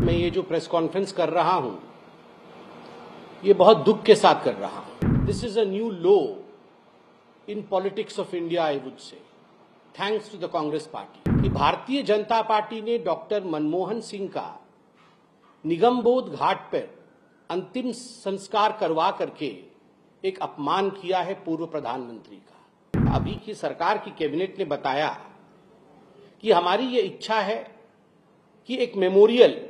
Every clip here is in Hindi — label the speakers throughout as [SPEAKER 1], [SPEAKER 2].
[SPEAKER 1] मैं ये जो प्रेस कॉन्फ्रेंस कर रहा हूं, ये बहुत दुख के साथ कर रहा हूं। This is a new low in politics of India, I would say, thanks to the Congress party. कि भारतीय जनता पार्टी ने डॉक्टर मनमोहन सिंह का निगमबोध घाट पर अंतिम संस्कार करवा करके एक अपमान किया है पूर्व प्रधानमंत्री का। अभी की सरकार की कैबिनेट ने बताया कि हमारी ये इच्छा है कि एक मेमोरियल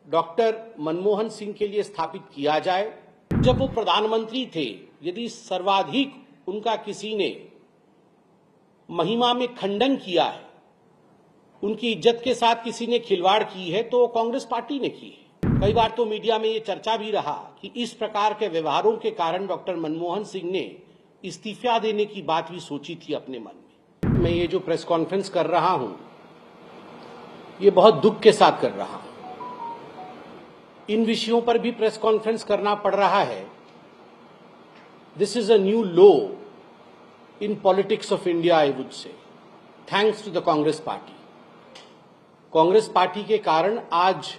[SPEAKER 1] डॉक्टर मनमोहन सिंह के लिए स्थापित किया जाए। जब वो प्रधानमंत्री थे, यदि सर्वाधिक उनका किसी ने महिमा में खंडन किया है, उनकी इज्जत के साथ किसी ने खिलवाड़ की है, तो कांग्रेस पार्टी ने की है। कई बार तो मीडिया में ये चर्चा भी रहा कि इस प्रकार के व्यवहारों के कारण डॉक्टर मनमोहन सिंह ने इस्तीफा देने की बात भी सोची थी अपने मन में। मैं ये जो प्रेस कॉन्फ्रेंस कर रहा हूं, ये बहुत दुख के साथ कर रहा हूं। इन विषयों पर भी प्रेस कॉन्फ्रेंस करना पड़ रहा है। This is a new low in politics of India, I would say, thanks to the Congress party. Congress party के कारण आज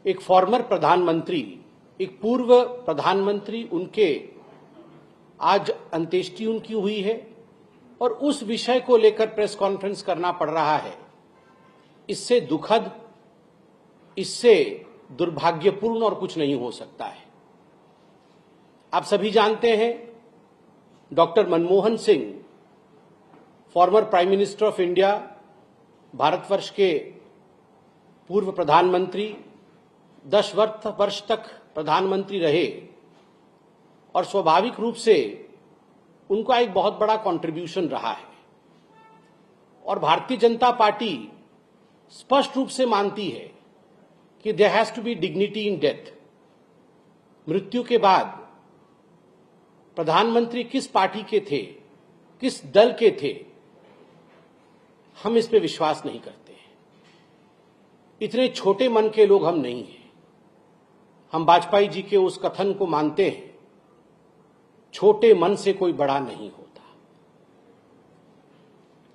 [SPEAKER 1] एक फॉर्मर प्रधानमंत्री, एक पूर्व प्रधानमंत्री, उनके आज अंत्येष्टि उनकी हुई है और उस विषय को लेकर प्रेस कॉन्फ्रेंस करना पड़ रहा है। इससे दुखद, इससे दुर्भाग्यपूर्ण और कुछ नहीं हो सकता है। आप सभी जानते हैं, doctor Manmohan Singh, former prime minister of India, Bharatvarsh के पूर्व प्रधानमंत्री, 10 वर्ष तक प्रधानमंत्री रहे और स्वाभाविक रूप से उनका एक बहुत बड़ा कंट्रीब्यूशन रहा है। और भारतीय जनता पार्टी स्पष्ट रूप से मानती है कि there has to be dignity in death. मृत्यु के बाद प्रधानमंत्री किस पार्टी के थे, किस दल के थे, हम इस पे विश्वास नहीं करते हैं। इतने छोटे मन के लोग हम नहीं हैं। हम वाजपेयी जी के उस कथन को मानते हैं, छोटे मन से कोई बड़ा नहीं होता।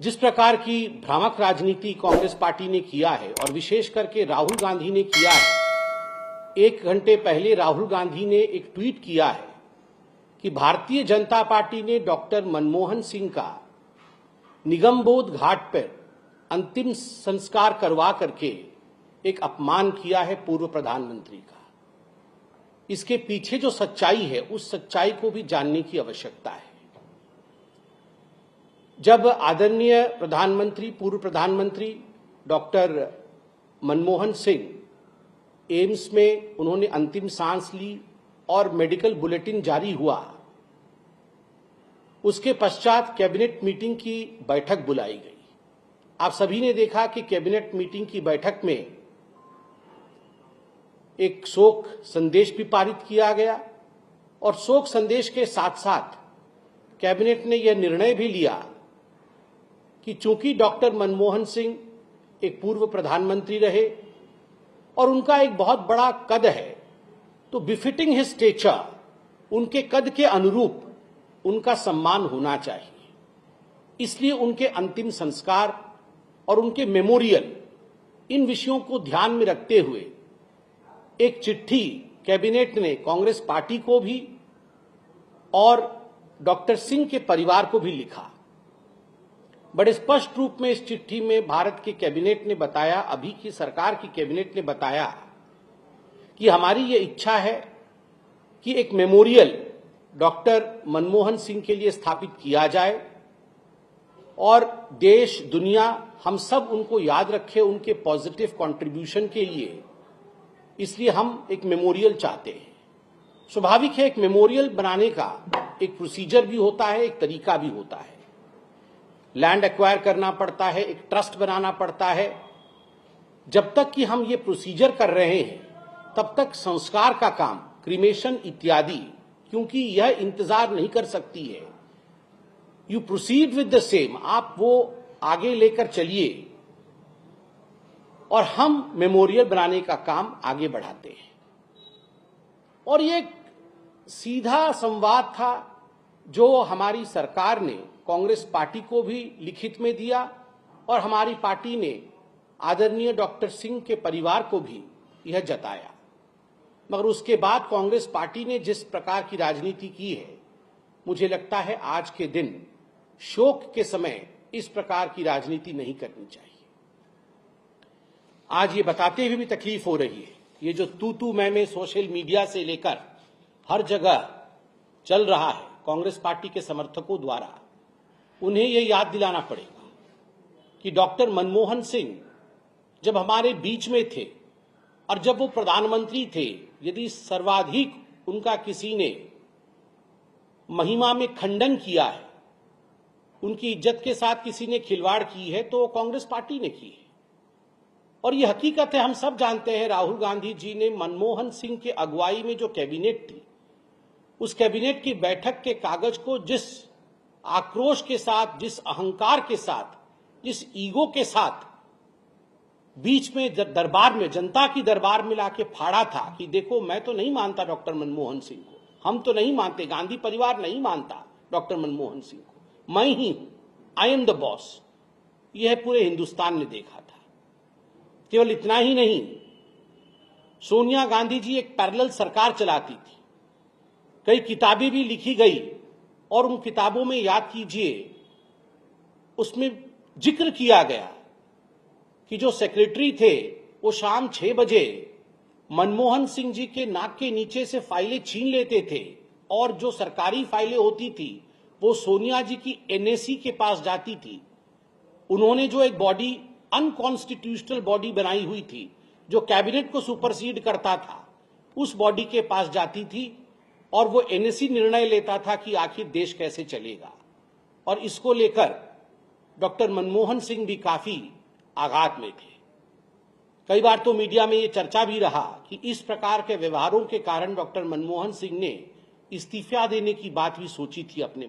[SPEAKER 1] जिस प्रकार की भ्रामक राजनीति कांग्रेस पार्टी ने किया है और विशेष करके राहुल गांधी ने किया है, 1 घंटे पहले राहुल गांधी ने एक ट्वीट किया है कि भारतीय जनता पार्टी ने डॉक्टर मनमोहन सिंह का निगमबोध घाट पर अंतिम संस्कार करवा करके एक अपमान किया है पूर्व प्रधानमंत्री का। इसके पीछे जो सच्चाई है, उस सच्चाई को भी जानने की आवश्यकता है। जब आदरणीय प्रधानमंत्री, पूर्व प्रधानमंत्री डॉक्टर मनमोहन सिंह एम्स में उन्होंने अंतिम सांस ली और मेडिकल बुलेटिन जारी हुआ, उसके पश्चात कैबिनेट मीटिंग की बैठक बुलाई गई। आप सभी ने देखा कि कैबिनेट मीटिंग की बैठक में एक शोक संदेश भी पारित किया गया और शोक संदेश के साथ साथ कैबिनेट ने यह निर्णय भी लिया कि चूंकि डॉक्टर मनमोहन सिंह एक पूर्व प्रधानमंत्री रहे और उनका एक बहुत बड़ा कद है, तो बिफिटिंग हिज स्टेचर, उनके कद के अनुरूप उनका सम्मान होना चाहिए। इसलिए उनके अंतिम संस्कार और उनके मेमोरियल, इन विषयों को ध्यान में रखते हुए एक चिट्ठी कैबिनेट ने कांग्रेस पार्टी को भी और डॉक्टर सिंह के परिवार को भी लिखा। बड़े स्पष्ट रूप में इस चिट्ठी में भारत के कैबिनेट ने बताया, अभी की सरकार की कैबिनेट ने बताया कि हमारी ये इच्छा है कि एक मेमोरियल डॉक्टर मनमोहन सिंह के लिए स्थापित किया जाए और देश, दुनिया, हम सब उनको याद रखें उनके पॉजिटिव कंट्रीब्यूशन के लिए। इसलिए हम एक मेमोरियल चाहते हैं। स्वाभाविक है, एक मेमोरियल बनाने का एक प्रोसीजर भी होता है, एक तरीका भी होता है। लैंड एक्वायर करना पड़ता है, एक ट्रस्ट बनाना पड़ता है। जब तक कि हम ये प्रोसीजर कर रहे हैं, तब तक संस्कार का काम, क्रीमेशन इत्यादि, क्योंकि यह इंतजार नहीं कर सकती है। You proceed with the same, आप वो आगे लेकर चलिए और हम मेमोरियल बनाने का काम आगे बढ़ाते हैं। और ये सीधा संवाद था जो हमारी सरकार ने कांग्रेस पार्टी को भी लिखित में दिया और हमारी पार्टी ने आदरणीय डॉक्टर सिंह के परिवार को भी यह जताया, मगर उसके बाद कांग्रेस पार्टी ने जिस प्रकार की राजनीति की है, मुझे लगता है आज के दिन शोक के समय इस प्रकार की राजनीति नहीं करनी चाहिए। आज ये बताते हुए भी तकलीफ हो रही है, ये जो तू मैं सोशल मीडिया से लेकर हर जगह चल रहा है कांग्रेस पार्टी के समर्थकों द्वारा, उन्हें ये याद दिलाना पड़ेगा कि डॉक्टर मनमोहन सिंह जब हमारे बीच में थे और जब वो प्रधानमंत्री थे, यदि सर्वाधिक उनका किसी ने महिमा में खंडन किया है, उनकी इज्जत के साथ किसी ने खिलवाड़ की है, तो कांग्रेस पार्टी ने की है। और ये हकीकत है, हम सब जानते हैं, राहुल गांधी जी ने मनमोहन सिंह के अगुवाई में जो कैबिनेट थी, उस कैबिनेट की बैठक के कागज को जिस आक्रोश के साथ, जिस अहंकार के साथ, जिस ईगो के साथ बीच में दरबार में, जनता की दरबार में लाके फाड़ा था कि देखो मैं तो नहीं मानता डॉक्टर मनमोहन सिंह को, हम तो नहीं मानते, गांधी परिवार नहीं मानता डॉक्टर मनमोहन सिंह को, मैं ही, आई एम द बॉस, यह पूरे हिंदुस्तान ने देखा था। केवल इतना ही नहीं, सोनिया गांधी जी एक पैरेलल सरकार चलाती थी, कई किताबें भी लिखी गई और उन किताबों में याद कीजिए, उसमें जिक्र किया गया कि जो सेक्रेटरी थे वो शाम 6 बजे मनमोहन सिंह जी के नाक के नीचे से फाइलें छीन लेते थे और जो सरकारी फाइलें होती थी वो सोनिया जी की एनएसी के पास जाती थी। उन्होंने जो एक बॉडी, अनकॉन्स्टिट्यूशनल बॉडी बनाई हुई थी जो कैबिनेट को सुपरसीड करता था, उस बॉडी के पास जाती थी और वो एनएसी निर्णय लेता था कि आखिर देश कैसे चलेगा। और इसको लेकर डॉक्टर मनमोहन सिंह भी काफी आघात में थे। कई बार तो मीडिया में ये चर्चा भी रहा कि इस प्रकार के व्यवहारों के कारण डॉक्टर मनमोहन सिंह ने इस्तीफा देने की बात भी सोची थी अपने